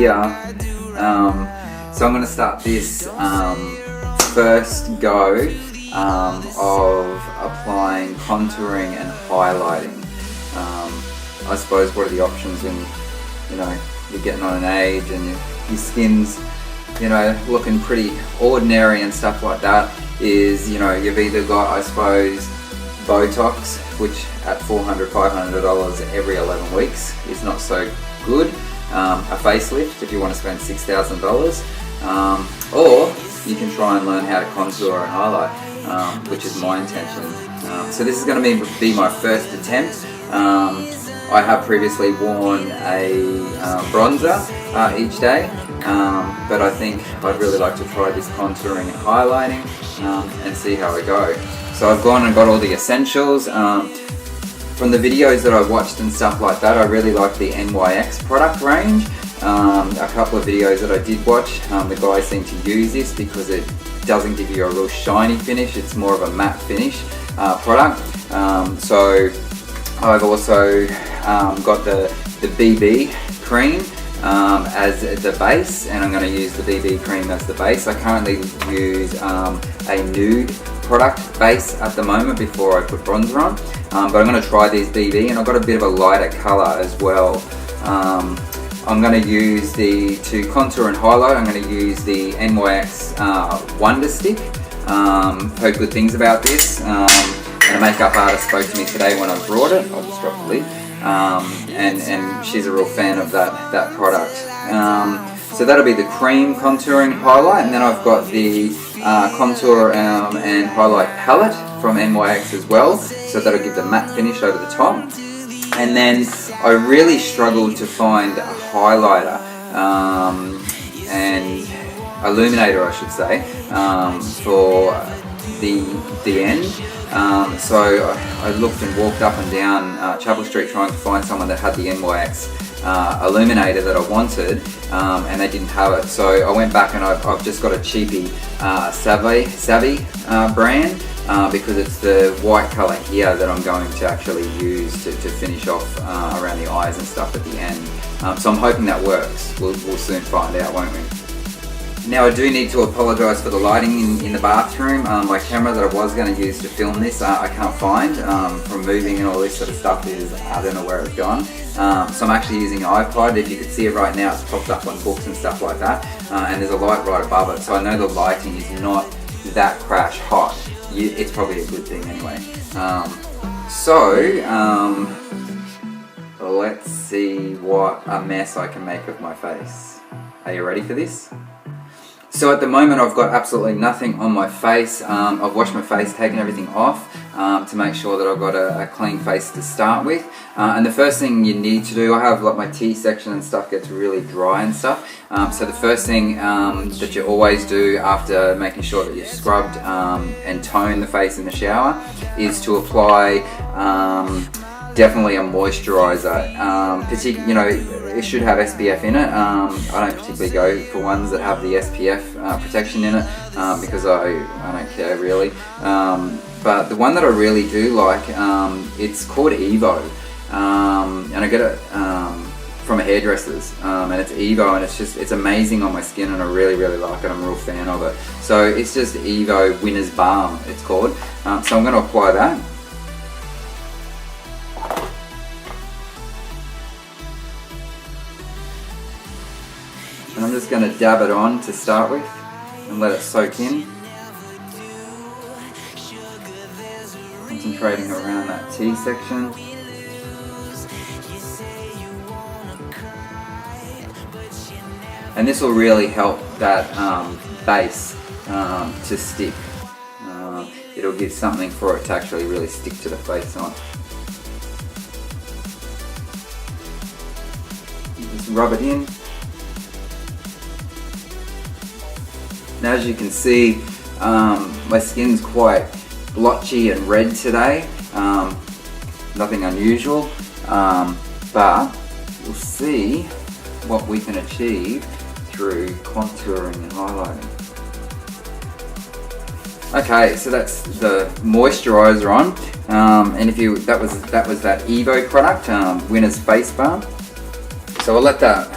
here. So I'm going to start this first go of applying contouring and highlighting. I suppose what are the options when you're getting on an age and your skin's looking pretty ordinary and stuff like that, is you've either got, I suppose, Botox, which at $400, $500 every 11 weeks is not so good. A facelift if you want to spend $6,000, or you can try and learn how to contour and highlight, which is my intention. So this is going to be my first attempt. I have previously worn a bronzer each day, but I think I'd really like to try this contouring and highlighting and see how I go. So I've gone and got all the essentials. From the videos that I've watched and stuff like that, I really like the NYX product range. A couple of videos that I did watch, the guys seem to use this because it doesn't give you a real shiny finish, it's more of a matte finish product. So I've also got the BB cream as the base, and I'm going to use the BB cream as the base. I currently use a Nude product base at the moment before I put bronzer on, but I'm going to try these BB, and I've got a bit of a lighter colour as well. I'm going to use to contour and highlight, I'm going to use the NYX Wonderstick. Heard good things about this, and a makeup artist spoke to me today when I brought it. I'll just drop the lid. And she's a real fan of that product. So that'll be the cream contouring highlight, and then I've got the contour and highlight palette from NYX as well, so that'll give the matte finish over the top. And then I really struggled to find a highlighter and illuminator, I should say, for the end. So I looked and walked up and down Chapel Street trying to find someone that had the NYX Illuminator that I wanted, and they didn't have it. So I went back and I've just got a cheapy Saavy brand, because it's the white colour here that I'm going to actually use to finish off around the eyes and stuff at the end. So I'm hoping that works. We'll soon find out, won't we? Now I do need to apologise for the lighting in the bathroom. My camera that I was going to use to film this I can't find, from moving and all this sort of stuff. I don't know where it's gone. So I'm actually using an iPod. If you could see it right now, it's popped up on books and stuff like that, and there's a light right above it, so I know the lighting is not that crash hot. It's probably a good thing anyway. Let's see what a mess I can make of my face. Are you ready for this? So at the moment I've got absolutely nothing on my face. I've washed my face, taken everything off to make sure that I've got a clean face to start with. And the first thing you need to do, I have like my T section and stuff gets really dry and stuff. So the first thing that you always do after making sure that you've scrubbed and toned the face in the shower is to apply definitely a moisturiser. It should have SPF in it. I don't particularly go for ones that have the SPF protection in it because I don't care really. But the one that I really do like, it's called Evo, and I get it from a hairdresser's, and it's Evo, and it's amazing on my skin, and I really like it. I'm a real fan of it. So it's just Evo Winner's Balm, it's called. So I'm going to apply that. And I'm just going to dab it on to start with and let it soak in. Concentrating around that T section. And this will really help that base to stick. It'll give something for it to actually really stick to the face on. Just rub it in. Now as you can see, my skin's quite blotchy and red today. Nothing unusual, but we'll see what we can achieve through contouring and highlighting. Okay, so that's the moisturizer on, and that was that Evo product, Winner's Face Balm. So I'll let that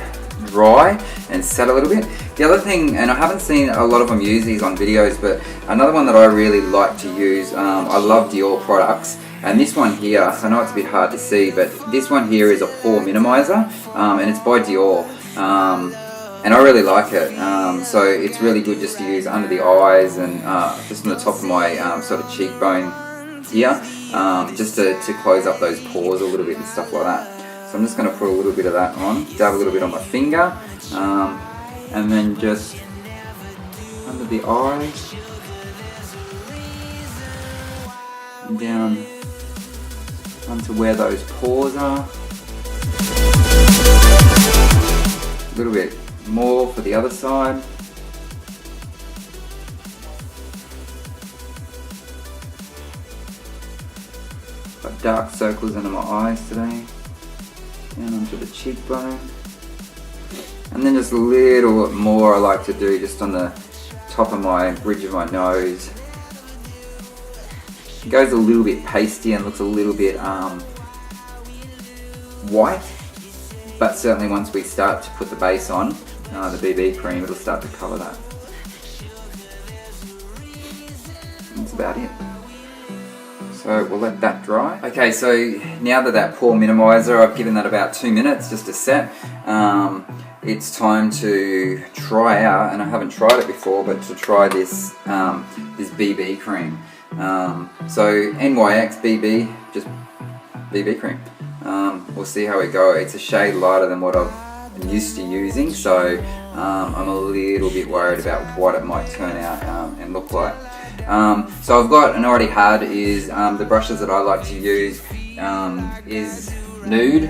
dry and set a little bit. The other thing, and I haven't seen a lot of them use these on videos, but another one that I really like to use, I love Dior products, and this one here, I know it's a bit hard to see, but this one here is a pore minimizer, and it's by Dior, and I really like it. So it's really good just to use under the eyes and just on the top of my sort of cheekbone here, just to close up those pores a little bit and stuff like that. So I'm just going to put a little bit of that on, dab a little bit on my finger, and then just under the eyes, and down onto where those pores are. A little bit more for the other side. Got dark circles under my eyes today. Down onto the cheekbone. And then just a little more I like to do just on the top of my bridge of my nose. It goes a little bit pasty and looks a little bit white, but certainly once we start to put the base on, the BB cream, it'll start to cover that. That's about it. So we'll let that dry. Okay, so now that pore minimizer, I've given that about 2 minutes just to set. It's time to try out, and I haven't tried it before, but to try this this BB cream. So NYX BB, just BB cream. We'll see how we go. It's a shade lighter than what I'm used to using, so I'm a little bit worried about what it might turn out and look like. So I've got, and already had, is the brushes that I like to use is Nude,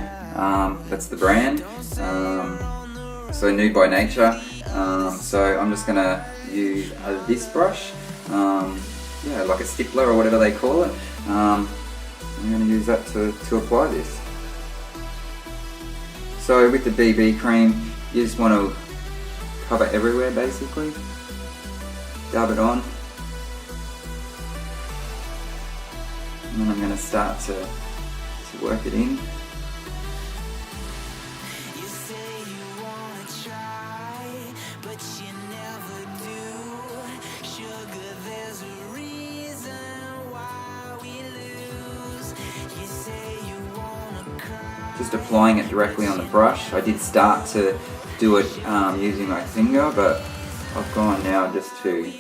that's the brand, so Nude by Nature. So I'm just going to use this brush, yeah, like a stippler or whatever they call it. I'm going to use that to apply this. So with the BB cream, you just want to cover everywhere basically, dab it on. And then I'm going to start to work it in. Just applying it directly on the brush. I did start to do it using my finger, but I've gone now just to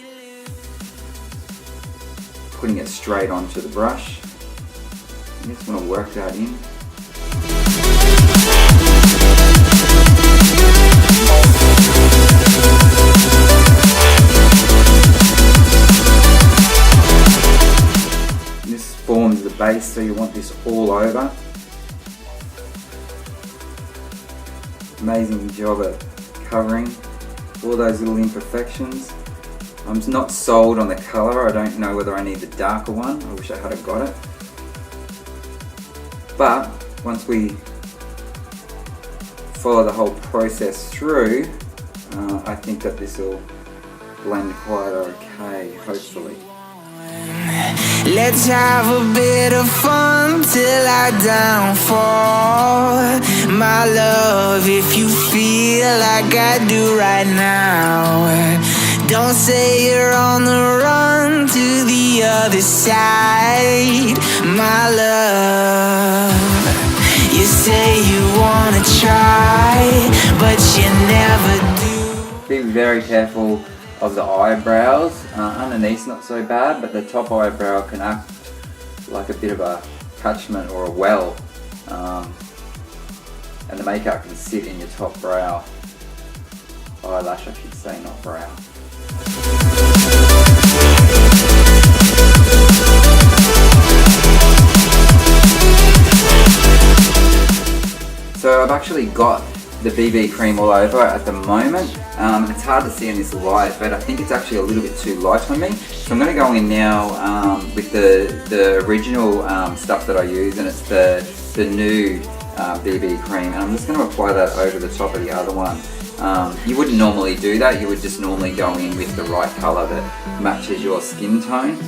putting it straight onto the brush. I just want to work that in. And this forms the base, so you want this all over. Amazing job at covering all those little imperfections. I'm not sold on the colour. I don't know whether I need the darker one. I wish I had got it. But once we follow the whole process through, I think that this will blend quite okay, hopefully. Let's have a bit of fun till I downfall. My love, if you feel like I do right now, don't say you're on the run to the other side. My love, you say you wanna try, but you never do. Be very careful of the eyebrows. Underneath not so bad, but the top eyebrow can act like a bit of a catchment or a well, and the makeup can sit in your top brow. Eyelash I should say, not brow. So I've actually got the BB cream all over at the moment. It's hard to see in this light, but I think it's actually a little bit too light on me. So I'm going to go in now with the original stuff that I use, and it's the Nude BB cream, and I'm just going to apply that over the top of the other one. You wouldn't normally do that. You would just normally go in with the right colour that matches your skin tone,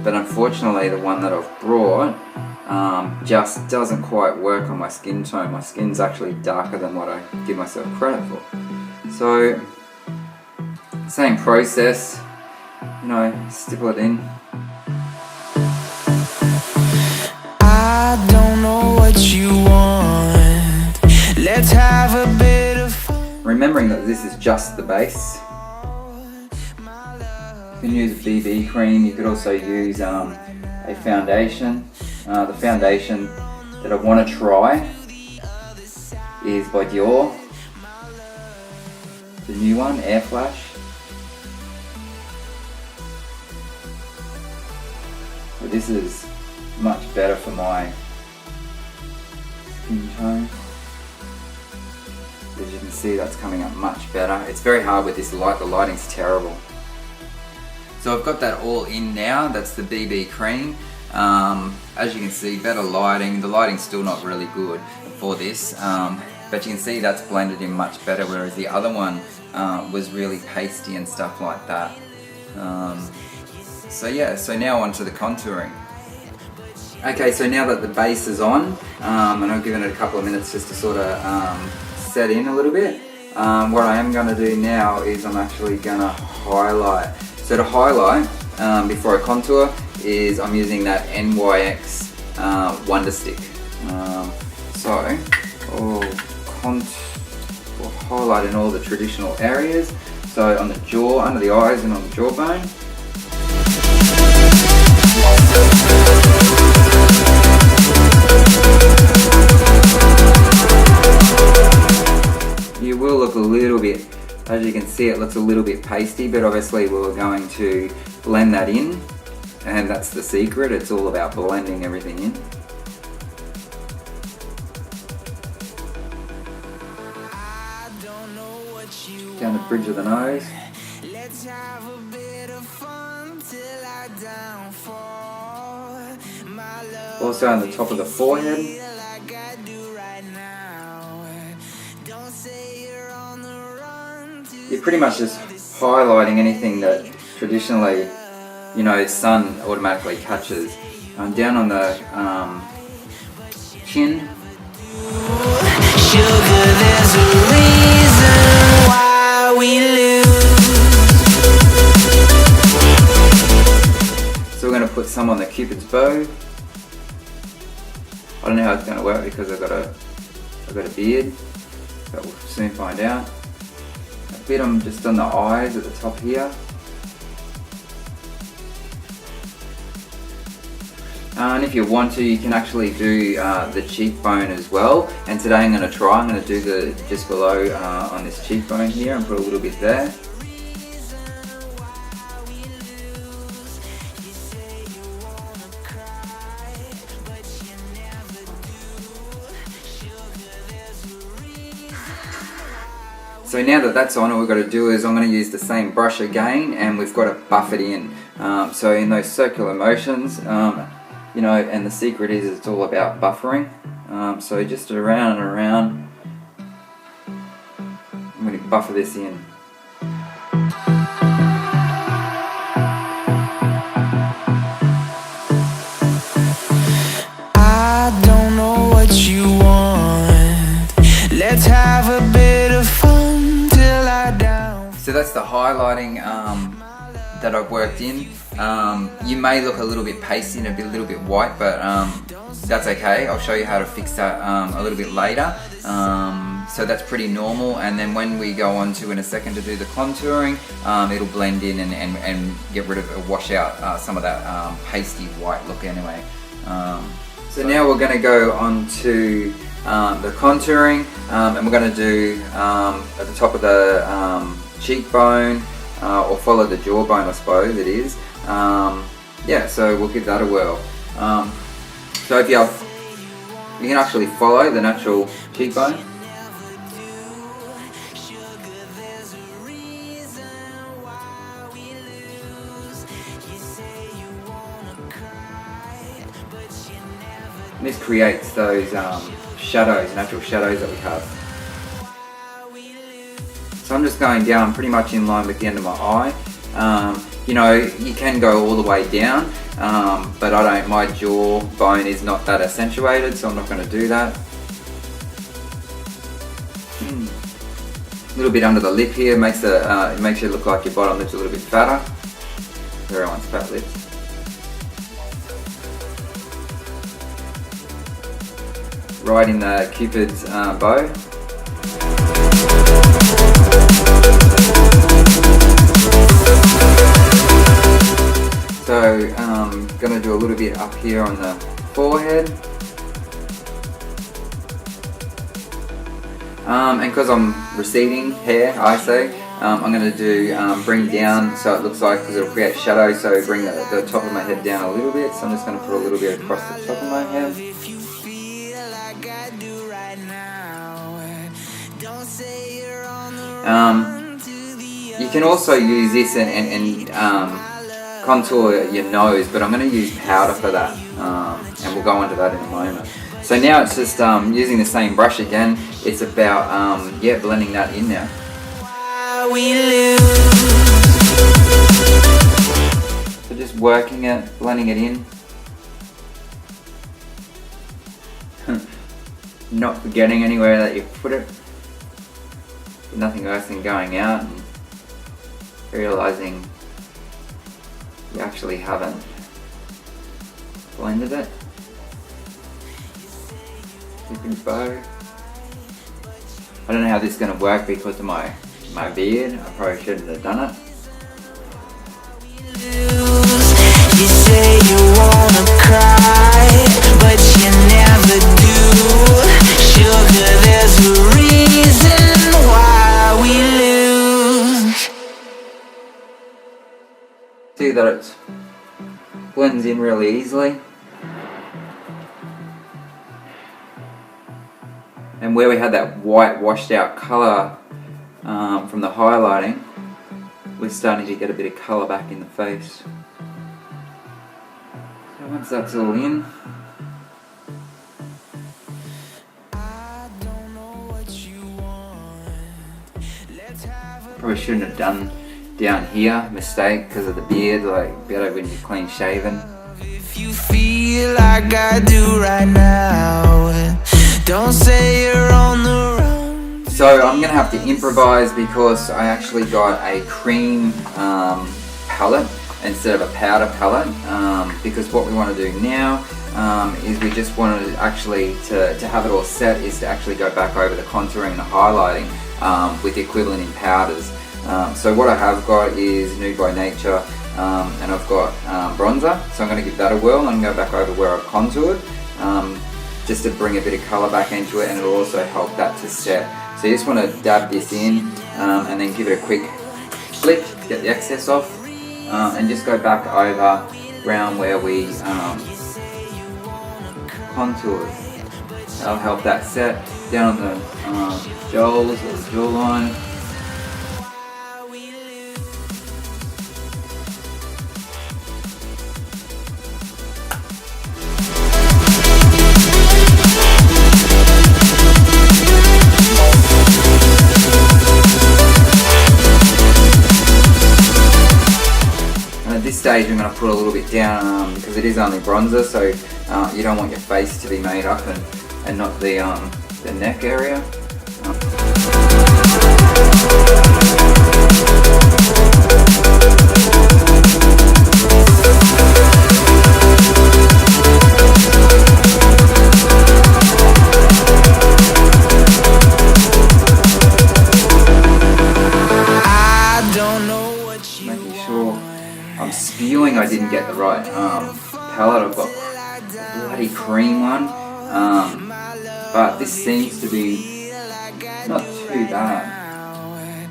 but unfortunately the one that I've brought just doesn't quite work on my skin tone. My skin's actually darker than what I give myself credit for. So, same process, you know, stipple it in. I don't know what you want. Let's have a bit of fun. Remembering that this is just the base. You can use a BB cream, you could also use a foundation. The foundation that I want to try is by Dior. The new one, Air Flash. So this is much better for my skin tone. As you can see, that's coming up much better. It's very hard with this light, the lighting's terrible. So I've got that all in now, that's the BB cream. As you can see, better lighting. The lighting's still not really good for this, but you can see that's blended in much better, whereas the other one was really pasty and stuff like that. So yeah, so now on to the contouring. Okay, so now that the base is on, and I've given it a couple of minutes just to sort of set in a little bit, what I am going to do now is I'm actually going to highlight. So to highlight, before I contour, is I'm using that NYX Wonderstick. So I'll highlight in all the traditional areas. So on the jaw, under the eyes and on the jawbone. You will look a little bit, as you can see, it looks a little bit pasty, but obviously we're going to blend that in, and that's the secret. It's all about blending everything in. Down the bridge of the nose. Also on the top of the forehead. You're pretty much just highlighting anything that traditionally, you know, sun automatically catches. Down on the chin. Sugar, there's a reason why we lose. So we're going to put some on the Cupid's bow. I don't know how it's going to work because I've got a beard, but we'll soon find out. A bit just on the eyes at the top here. And if you want to, you can actually do the cheekbone as well. And today I'm going to do the just below on this cheekbone here and put a little bit there. So now that that's on, all we've got to do is I'm going to use the same brush again, and we've got to buff it in. So in those circular motions, you know, and the secret is it's all about buffering. So just around and around, I'm going to buffer this in. I don't know what you want. Let's have a bit of fun till I down. So that's the highlighting that I've worked in. You may look a little bit pasty and a little bit white, but that's okay. I'll show you how to fix that a little bit later. So that's pretty normal, and then when we go on to in a second to do the contouring, it'll blend in and get rid of, wash out some of that pasty white look anyway. So now we're going to go on to the contouring, and we're going to do at the top of the cheekbone, or follow the jawbone, I suppose it is. Yeah, so we'll give that a whirl. So if you can actually follow the natural cheekbone. And this creates those shadows, natural shadows that we have. So I'm just going down pretty much in line with the end of my eye. You know, you can go all the way down, but my jawbone is not that accentuated, so I'm not going to do that. A little bit under the lip here, it makes you look like your bottom lip's a little bit fatter. Everyone's fat lips. Right in the Cupid's bow. So I'm going to do a little bit up here on the forehead. And because I'm receding hair, I say, I'm going to do bring down so it looks like, because it'll create shadow, so bring the top of my head down a little bit. So I'm just going to put a little bit across the top of my head. You can also use this and contour your nose, but I'm going to use powder for that, and we'll go into that in a moment. So now it's just using the same brush again. It's about blending that in now. So just working it, blending it in. Not forgetting anywhere that you put it. Nothing worse than going out and realizing you actually haven't blended it. Cupid's bow. I don't know how this is going to work because of my beard. I probably shouldn't have done it. You say you wanna cry, but you never do. Sugar, there's a reason why we lose. See that it blends in really easily. And where we had that white washed out colour from the highlighting, we're starting to get a bit of colour back in the face. So once that's all in, probably shouldn't have done down here, mistake, because of the beard, like better when you're clean shaven. If you feel like I do right now, don't say you're on the run. So I'm going to have to improvise because I actually got a cream palette instead of a powder palette, because what we want to do now is we just want to actually, to have it all set, is to actually go back over the contouring and the highlighting with the equivalent in powders. So what I have got is Nude by Nature, and I've got bronzer, so I'm going to give that a whirl and go back over where I've contoured, just to bring a bit of colour back into it, and it'll also help that to set. So you just want to dab this in and then give it a quick flick to get the excess off, and just go back over around where we contoured. That'll help that set down on the jowls or the jawline. Stage I'm going to put a little bit down because it is only bronzer, so you don't want your face to be made up and not the neck area. I'm spewing I didn't get the right palette. I've got a bloody cream one, but this seems to be not too bad.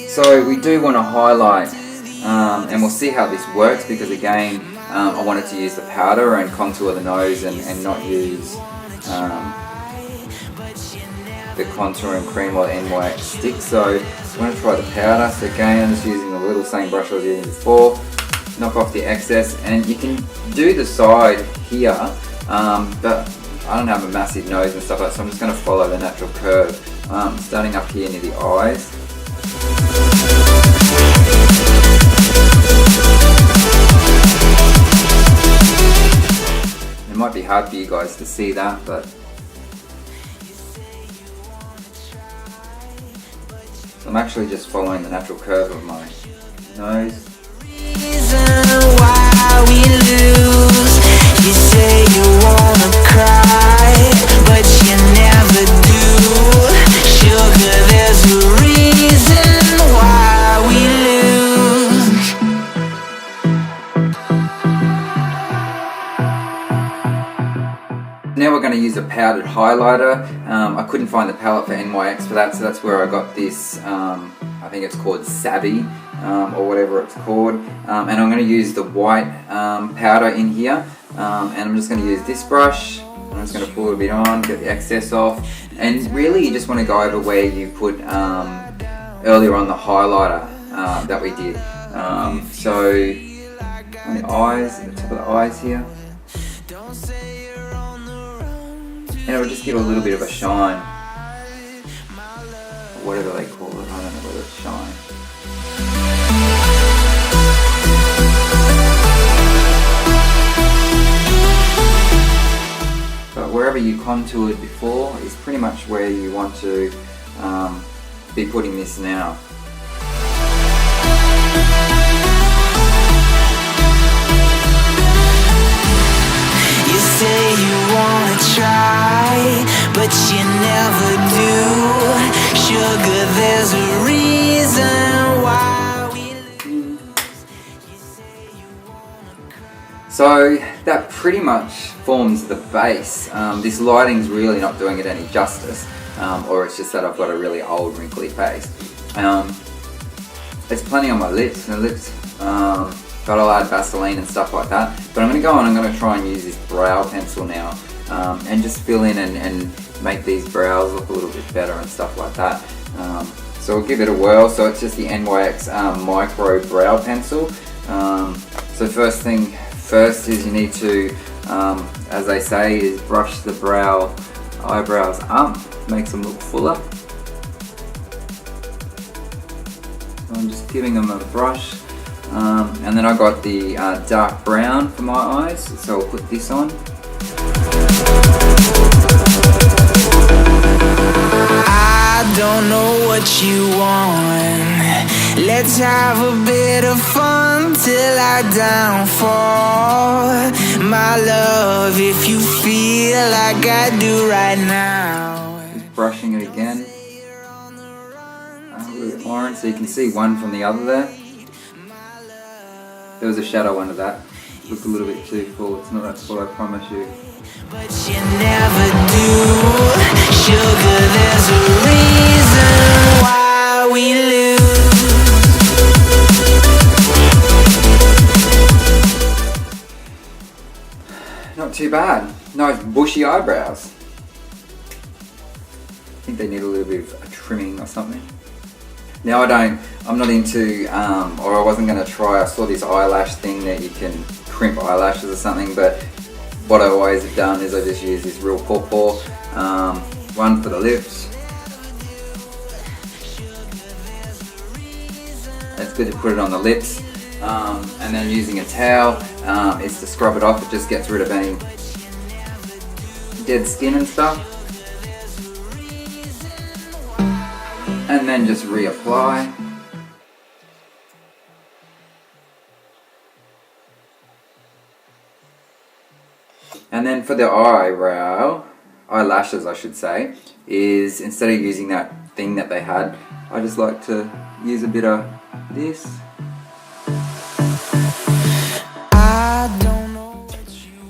So we do want to highlight, and we'll see how this works, because again I wanted to use the powder and contour the nose and not use the contouring cream or NYX stick. So I'm going to try the powder. So again, I'm just using the little same brush I was using before. Knock off the excess, and you can do the side here, but I don't have a massive nose and stuff like that, so I'm just going to follow the natural curve, starting up here near the eyes. It might be hard for you guys to see that, but so I'm actually just following the natural curve of my nose. Why we lose? You say you wanna cry, but you never do. Sugar, there's a reason why we lose. Now we're going to use a powdered highlighter. I couldn't find the palette for NYX for that, so that's where I got this, I think it's called Saavy, or whatever it's called. And I'm going to use the white powder in here, and I'm just going to use this brush. I'm just going to pull it a bit on, get the excess off, and really you just want to go over where you put earlier on the highlighter that we did. So on the eyes, at the top of the eyes here. And it will just give a little bit of a shine. Whatever they call it, I don't know whether it's shine. But wherever you contoured before is pretty much where you want to be putting this now. You say you wanna try, but you never do. Sugar, there's a reason why we lose. You say you wanna cry. So that pretty much forms the base. This lighting's really not doing it any justice, or it's just that I've got a really old wrinkly face. There's plenty on my lips, and the lips got a lot of Vaseline and stuff like that. But I'm going to go on, I'm going to try and use this brow pencil now, and just fill in and make these brows look a little bit better and stuff like that. So we'll give it a whirl. So it's just the NYX Micro brow pencil. So first thing first is you need to, as they say, is brush the eyebrows up, makes them look fuller. So I'm just giving them a brush. And then I got the dark brown for my eyes, so I'll put this on. I don't know what you want. Let's have a bit of fun till I downfall. My love, if you feel like I do right now. Just brushing it again. A little bit orange, so you can see one from the other there. There was a shadow under that. Looked a little bit too full. It's not that full, I promise you. But you never do. Sugar, there's a reason why we lose. Not too bad. Nice bushy eyebrows. I think they need a little bit of a trimming or something. Now I'm not into, or I wasn't going to try, I saw this eyelash thing that you can crimp eyelashes or something, but what I always have done is I just use this real paw, one for the lips. It's good to put it on the lips, and then using a towel is to scrub it off. It just gets rid of any dead skin and stuff. And then just reapply. And then for the eyelashes I should say, is instead of using that thing that they had, I just like to use a bit of this.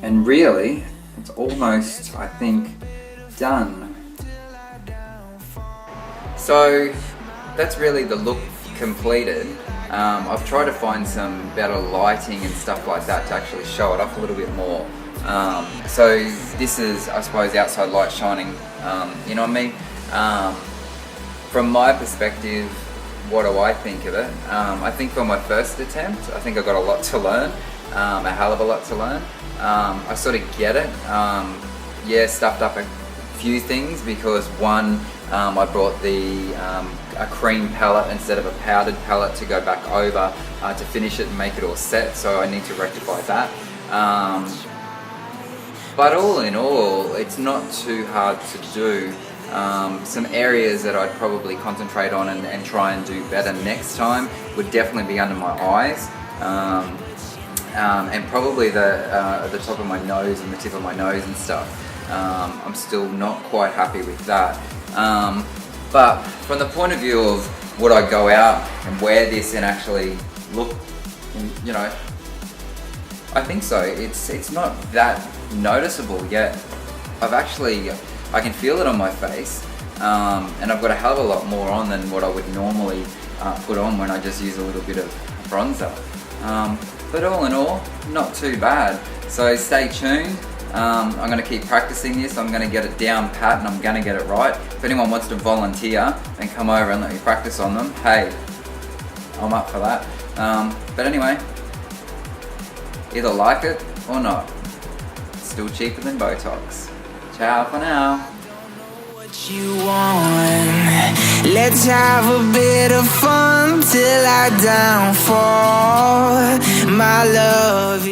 And really, it's almost, I think, done. So that's really the look completed. I've tried to find some better lighting and stuff like that to actually show it off a little bit more. So this is, I suppose, outside light shining in on me. From my perspective, what do I think of it? I think for my first attempt, I think I got a lot to learn, a hell of a lot to learn. I sort of get it. Yeah, stuffed up a few things because one, I brought a cream palette instead of a powdered palette to go back over to finish it and make it all set, so I need to rectify that. But all in all, it's not too hard to do. Some areas that I'd probably concentrate on and try and do better next time would definitely be under my eyes, and probably the top of my nose and the tip of my nose and stuff. I'm still not quite happy with that. But from the point of view of would I go out and wear this and actually look, you know, I think so. It's not that noticeable yet. I can feel it on my face, and I've got a hell of a lot more on than what I would normally put on when I just use a little bit of bronzer. But all in all, not too bad. So stay tuned. I'm going to keep practicing this. I'm going to get it down pat and I'm going to get it right. If anyone wants to volunteer and come over and let me practice on them, hey, I'm up for that. But anyway, either like it or not. It's still cheaper than Botox. Ciao for now. What you want? Let's have a bit of fun till I downfall. My love.